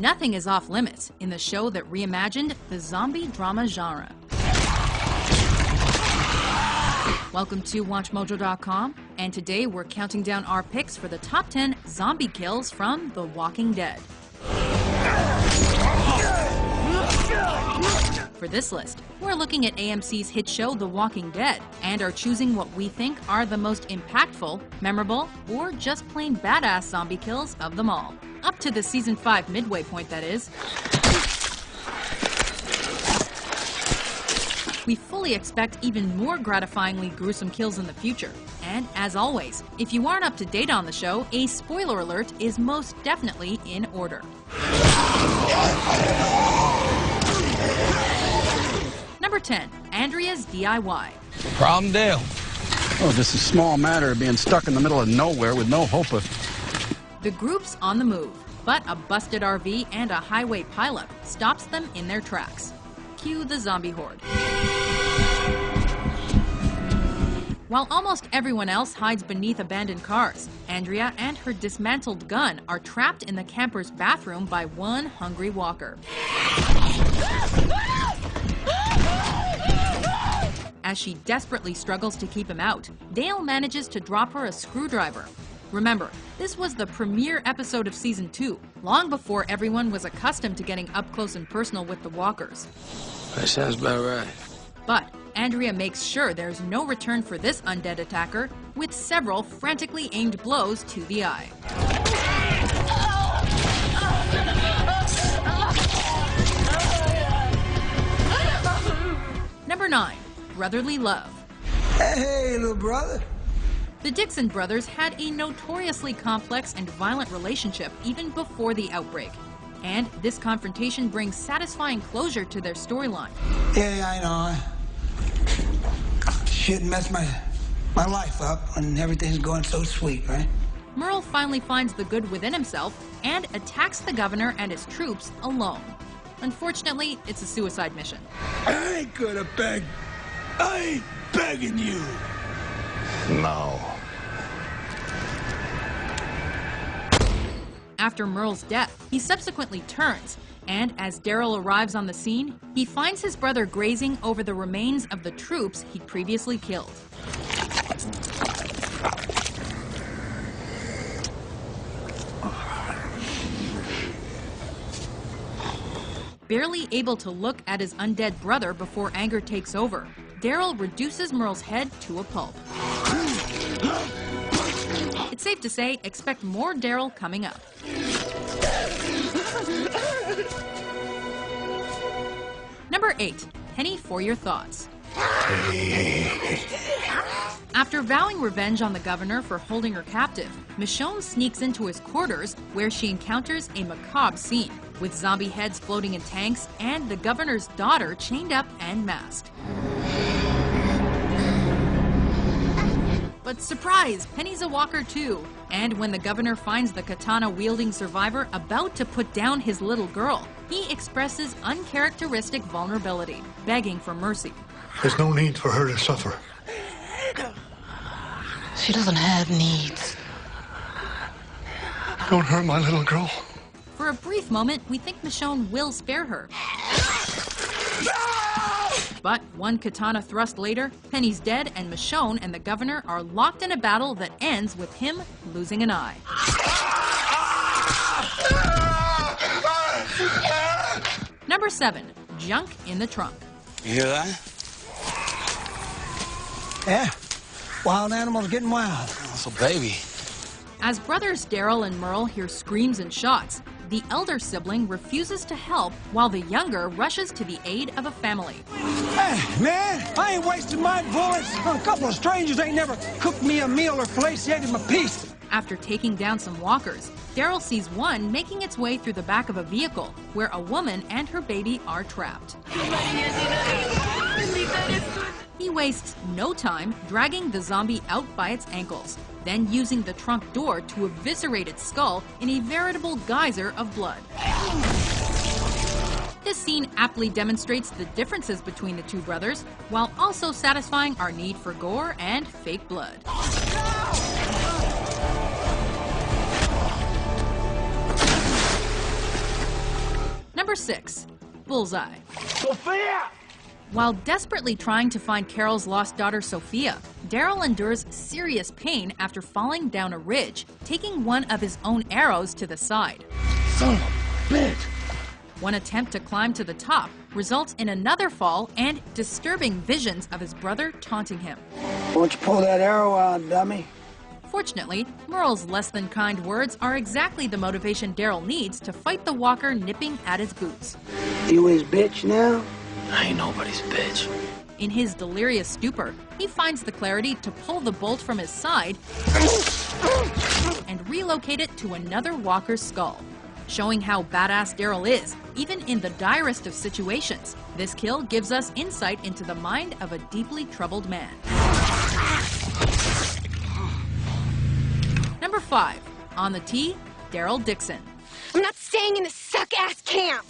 nothing is off limits in the show that reimagined the zombie drama genre. Welcome to WatchMojo.com, and today we're counting down our picks for the top 10 zombie kills from The Walking Dead. For this list, we're looking at AMC's hit show The Walking Dead and are choosing what we think are the most impactful, memorable, or just plain badass zombie kills of them all. Up to the season 5 midway point, that is. We fully expect even more gratifyingly gruesome kills in the future. And as always, if you aren't up to date on the show, a spoiler alert is most definitely in order. Number 10, Andrea's DIY. Problem, Dale? Oh, just a small matter of being stuck in the middle of nowhere with no hope of... The group's on the move, but a busted RV and a highway pileup stops them in their tracks. Cue the zombie horde. While almost everyone else hides beneath abandoned cars, Andrea and her dismantled gun are trapped in the camper's bathroom by one hungry walker. As she desperately struggles to keep him out, Dale manages to drop her a screwdriver. Remember, this was the premiere episode of Season 2, long before everyone was accustomed to getting up close and personal with the walkers. That sounds about right. But Andrea makes sure there's no return for this undead attacker, with several frantically aimed blows to the eye. Number 9. Brotherly love. Hey, little brother. The Dixon brothers had a notoriously complex and violent relationship even before the outbreak. And this confrontation brings satisfying closure to their storyline. Yeah, I know. Shit messed my life up when everything's going so sweet, right? Merle finally finds the good within himself and attacks the governor and his troops alone. Unfortunately, it's a suicide mission. I ain't gonna beg. I ain't begging you. No. After Merle's death, he subsequently turns, and as Daryl arrives on the scene, he finds his brother grazing over the remains of the troops he'd previously killed. Barely able to look at his undead brother before anger takes over, Daryl reduces Merle's head to a pulp. It's safe to say, expect more Daryl coming up. Number 8. Penny for your thoughts. After vowing revenge on the governor for holding her captive, Michonne sneaks into his quarters where she encounters a macabre scene, with zombie heads floating in tanks and the governor's daughter chained up and masked. But surprise! Penny's a walker too. And when the governor finds the katana-wielding survivor about to put down his little girl, he expresses uncharacteristic vulnerability, begging for mercy. There's no need for her to suffer. She doesn't have needs. Don't hurt my little girl. For a brief moment, we think Michonne will spare her. But one katana thrust later, Penny's dead and Michonne and the governor are locked in a battle that ends with him losing an eye. Number 7. Junk in the trunk. You hear that? Yeah, wild animals getting wild. That's a baby. As brothers Daryl and Merle hear screams and shots, the elder sibling refuses to help while the younger rushes to the aid of a family. Hey, man, I ain't wasting my bullets on a couple of strangers ain't never cooked me a meal or filleted my piece. After taking down some walkers, Daryl sees one making its way through the back of a vehicle where a woman and her baby are trapped. He wastes no time dragging the zombie out by its ankles, then using the trunk door to eviscerate its skull in a veritable geyser of blood. This scene aptly demonstrates the differences between the two brothers, while also satisfying our need for gore and fake blood. Number 6. Bullseye. Sophia! While desperately trying to find Carol's lost daughter Sophia, Daryl endures serious pain after falling down a ridge, taking one of his own arrows to the side. Son of a bitch! One attempt to climb to the top results in another fall and disturbing visions of his brother taunting him. Won't you pull that arrow out, dummy? Fortunately, Merle's less-than-kind words are exactly the motivation Daryl needs to fight the walker nipping at his boots. You his bitch now? I ain't nobody's bitch. In his delirious stupor, he finds the clarity to pull the bolt from his side and relocate it to another walker's skull. Showing how badass Daryl is, even in the direst of situations, this kill gives us insight into the mind of a deeply troubled man. Number 5. On the tee, Daryl Dixon. I'm not staying in this suck-ass camp!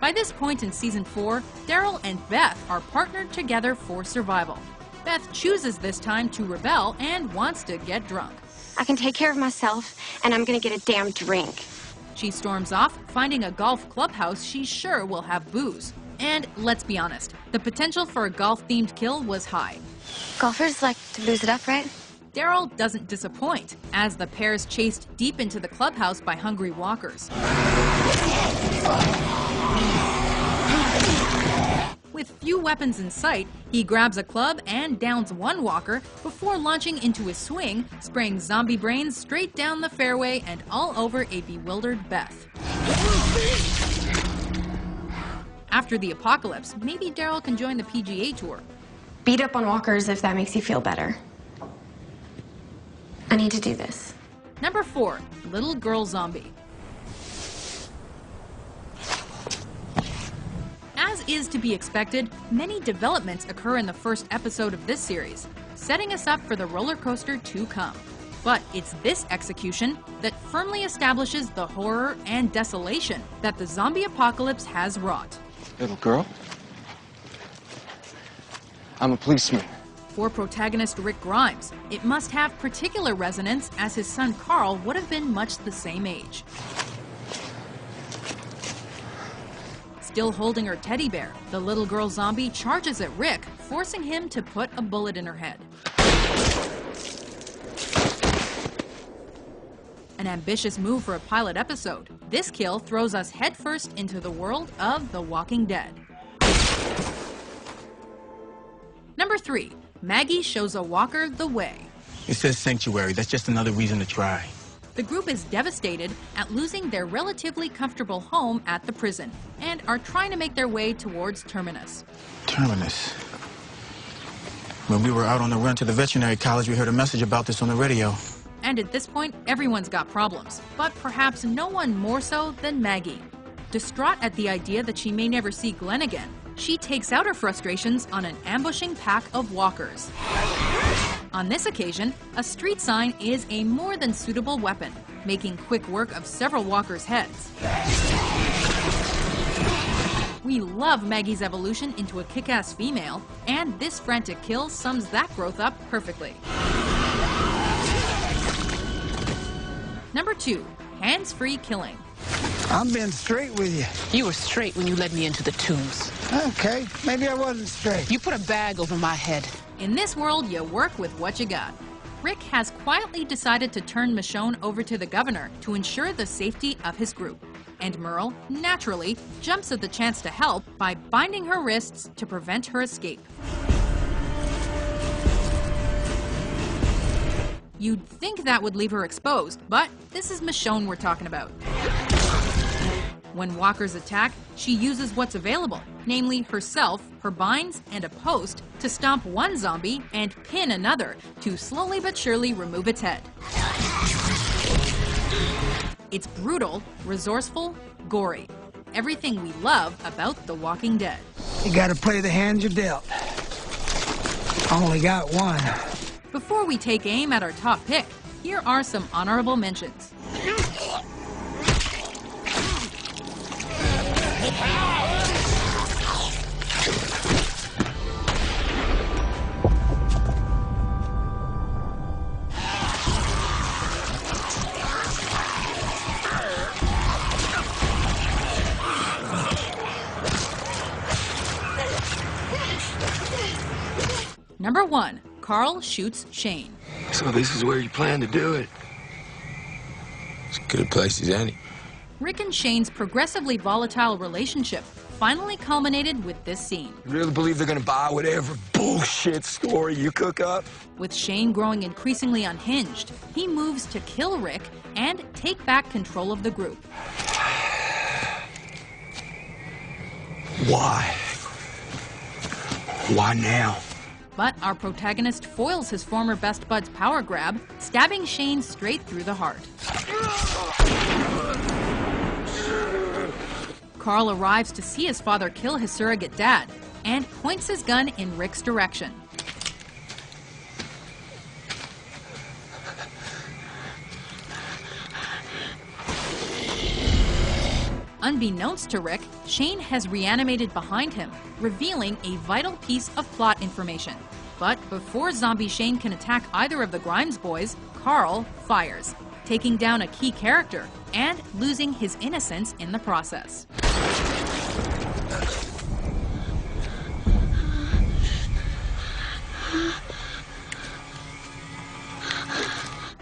By this point in Season 4, Daryl and Beth are partnered together for survival. Beth chooses this time to rebel and wants to get drunk. I can take care of myself, and I'm gonna get a damn drink. She storms off, finding a golf clubhouse she's sure will have booze. And let's be honest, the potential for a golf-themed kill was high. Golfers like to booze it up, right? Daryl doesn't disappoint, as the pair is chased deep into the clubhouse by hungry walkers. With few weapons in sight, he grabs a club and downs one walker before launching into his swing, spraying zombie brains straight down the fairway and all over a bewildered Beth. After the apocalypse, maybe Daryl can join the PGA Tour. Beat up on walkers if that makes you feel better. I need to do this. Number 4. Little Girl Zombie. As is to be expected, many developments occur in the first episode of this series, setting us up for the roller coaster to come. But it's this execution that firmly establishes the horror and desolation that the zombie apocalypse has wrought. Little girl? I'm a policeman. For protagonist Rick Grimes, it must have particular resonance as his son Carl would have been much the same age. Still holding her teddy bear, the little girl zombie charges at Rick, forcing him to put a bullet in her head. An ambitious move for a pilot episode, this kill throws us headfirst into the world of The Walking Dead. Number 3. Maggie shows a walker the way. It says sanctuary. That's just another reason to try. The group is devastated at losing their relatively comfortable home at the prison and are trying to make their way towards Terminus. Terminus. When we were out on the run to the veterinary college, we heard a message about this on the radio. And at this point, everyone's got problems, but perhaps no one more so than Maggie. Distraught at the idea that she may never see Glenn again, she takes out her frustrations on an ambushing pack of walkers. On this occasion, a street sign is a more than suitable weapon, making quick work of several walkers' heads. We love Maggie's evolution into a kick-ass female, and this frantic kill sums that growth up perfectly. Number 2. Hands-free killing. I'm being straight with you. You were straight when you led me into the tombs. Okay, maybe I wasn't straight. You put a bag over my head. In this world, you work with what you got. Rick has quietly decided to turn Michonne over to the governor to ensure the safety of his group. And Merle, naturally, jumps at the chance to help by binding her wrists to prevent her escape. You'd think that would leave her exposed, but this is Michonne we're talking about. When walkers attack, she uses what's available, namely herself, her binds, and a post to stomp one zombie and pin another to slowly but surely remove its head. It's brutal, resourceful, gory. Everything we love about The Walking Dead. You gotta play the hand you're dealt. Only got one. Before we take aim at our top pick, here are some honorable mentions. Number 1. Carl shoots Shane. So this is where you plan to do it? It's a good place as any. Rick and Shane's progressively volatile relationship finally culminated with this scene. You really believe they're gonna buy whatever bullshit story you cook up? With Shane growing increasingly unhinged, he moves to kill Rick and take back control of the group. Why? Why now? But our protagonist foils his former best bud's power grab, stabbing Shane straight through the heart. Carl arrives to see his father kill his surrogate dad and points his gun in Rick's direction. Unbeknownst to Rick, Shane has reanimated behind him, revealing a vital piece of plot information. But before Zombie Shane can attack either of the Grimes boys, Carl fires, taking down a key character and losing his innocence in the process.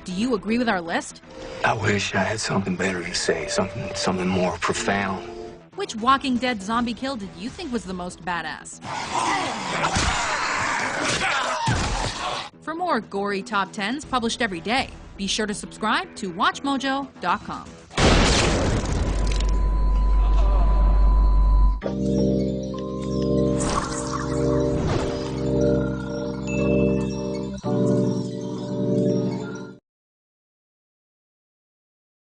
Do you agree with our list? I wish I had something better to say, something more profound. Which Walking Dead zombie kill did you think was the most badass? For more gory top 10s published every day, be sure to subscribe to WatchMojo.com.